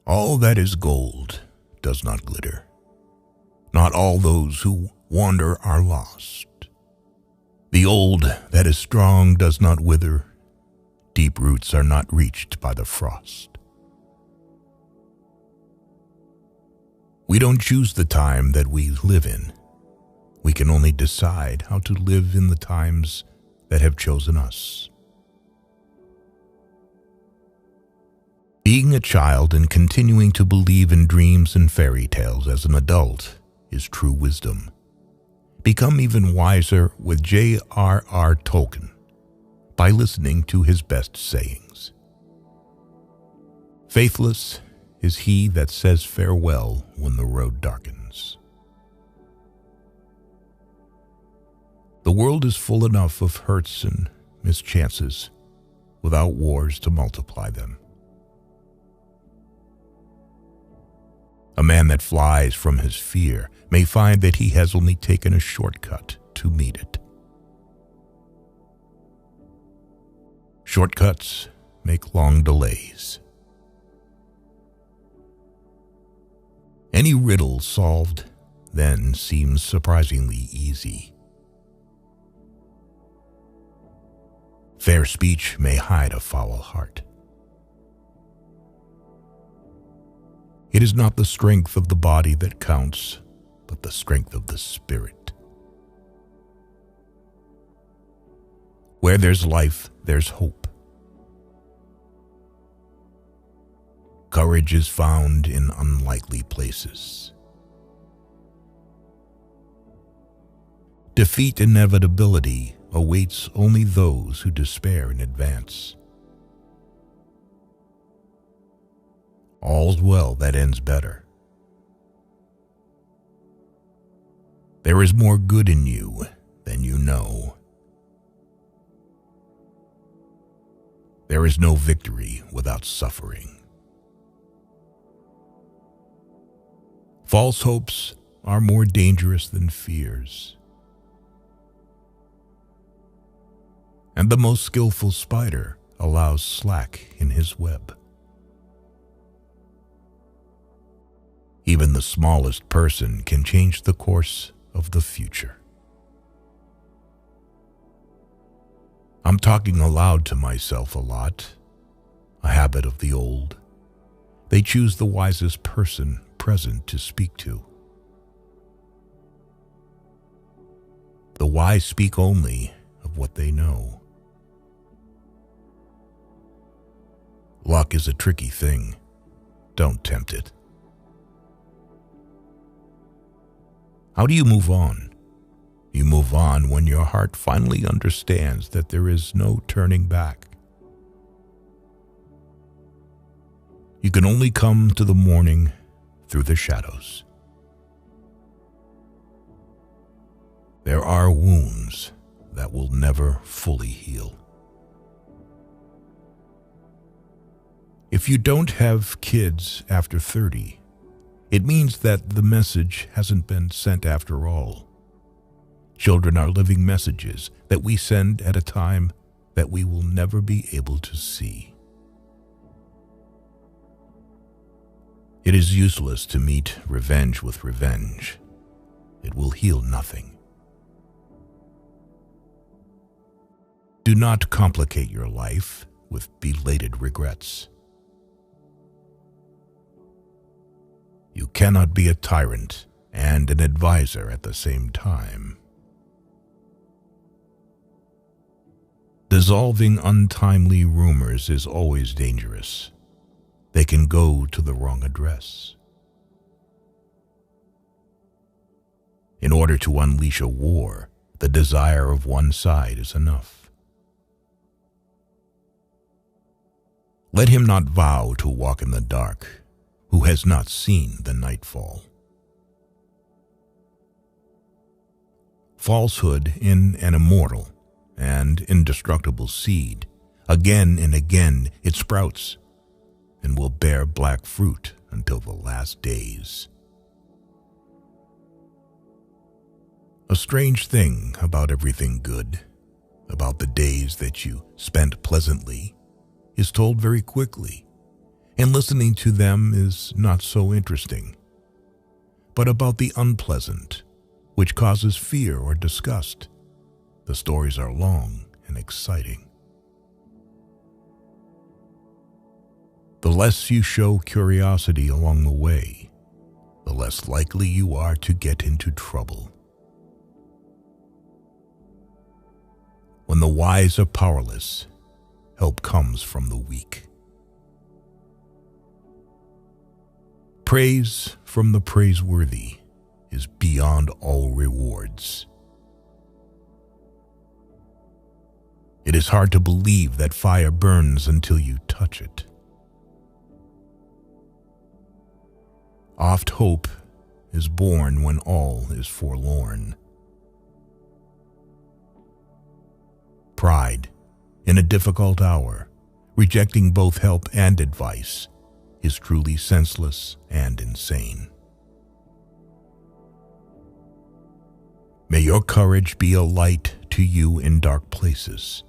All that is gold does not glitter. Not all those who wander are lost. The old that is strong does not wither. Deep roots are not reached by the frost. We don't choose the time that we live in. We can only decide how to live in the times that have chosen us. Being a child and continuing to believe in dreams and fairy tales as an adult is true wisdom. Become even wiser with R R Tolkien by listening to his best sayings. Faithless is he that says farewell when the road darkens. The world is full enough of hurts and mischances without wars to multiply them. A man that flies from his fear may find that he has only taken a shortcut to meet it. Shortcuts make long delays. Any riddle solved then seems surprisingly easy. Fair speech may hide a foul heart. It is not the strength of the body that counts, but the strength of the spirit. Where there's life, there's hope. Courage is found in unlikely places. Defeat inevitability awaits only those who despair in advance. All's well that ends better. There is more good in you than you know. There is no victory without suffering. False hopes are more dangerous than fears. And the most skillful spider allows slack in his web. Even the smallest person can change the course of the future. I'm talking aloud to myself a lot, a habit of the old. They choose the wisest person present to speak to. The wise speak only of what they know. Luck is a tricky thing. Don't tempt it. How do you move on? You move on when your heart finally understands that there is no turning back. You can only come to the morning through the shadows. There are wounds that will never fully heal. If you don't have kids after 30, it means that the message hasn't been sent after all. Children are living messages that we send at a time that we will never be able to see. It is useless to meet revenge with revenge. It will heal nothing. Do not complicate your life with belated regrets. You cannot be a tyrant and an advisor at the same time. Dissolving untimely rumors is always dangerous. They can go to the wrong address. In order to unleash a war, the desire of one side is enough. Let him not vow to walk in the dark who has not seen the nightfall. Falsehood in an immortal and indestructible seed, again and again it sprouts and will bear black fruit until the last days. A strange thing about everything good, about the days that you spent pleasantly, is told very quickly, and listening to them is not so interesting. But about the unpleasant, which causes fear or disgust, the stories are long and exciting. The less you show curiosity along the way, the less likely you are to get into trouble. When the wise are powerless, help comes from the weak. Praise from the praiseworthy is beyond all rewards. It is hard to believe that fire burns until you touch it. Oft hope is born when all is forlorn. Pride, in a difficult hour, rejecting both help and advice, is truly senseless and insane. May your courage be a light to you in dark places,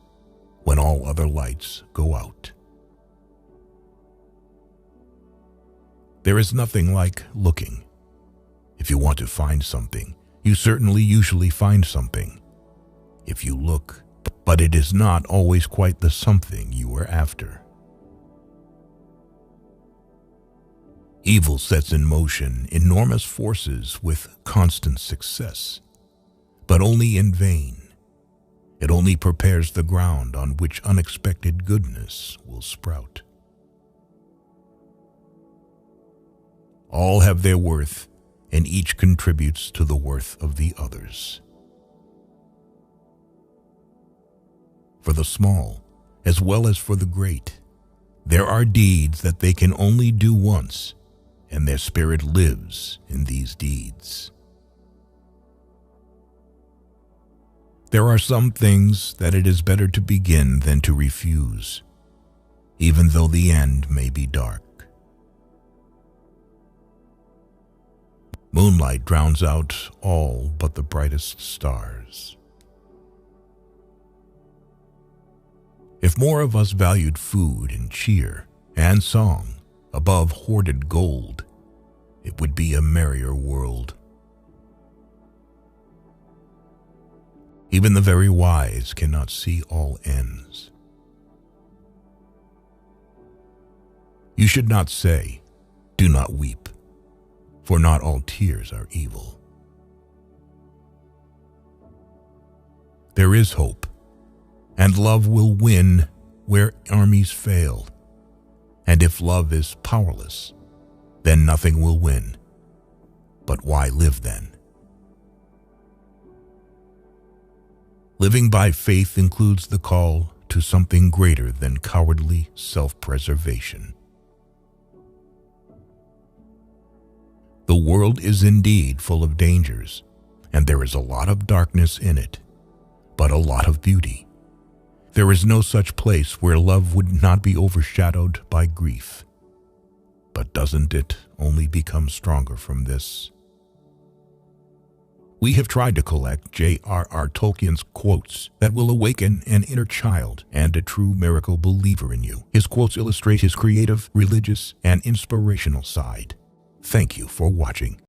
when all other lights go out. There is nothing like looking. If you want to find something, you certainly usually find something. If you look, but it is not always quite the something you were after. Evil sets in motion enormous forces with constant success, but only in vain. It only prepares the ground on which unexpected goodness will sprout. All have their worth, and each contributes to the worth of the others. For the small, as well as for the great, there are deeds that they can only do once, and their spirit lives in these deeds. There are some things that it is better to begin than to refuse, even though the end may be dark. Moonlight drowns out all but the brightest stars. If more of us valued food and cheer and song above hoarded gold, it would be a merrier world. Even the very wise cannot see all ends. You should not say, "Do not weep," for not all tears are evil. There is hope, and love will win where armies fail. And if love is powerless, then nothing will win. But why live then? Living by faith includes the call to something greater than cowardly self-preservation. The world is indeed full of dangers, and there is a lot of darkness in it, but a lot of beauty. There is no such place where love would not be overshadowed by grief. But doesn't it only become stronger from this? We have tried to collect R R Tolkien's quotes that will awaken an inner child and a true miracle believer in you. His quotes illustrate his creative, religious, and inspirational side. Thank you for watching.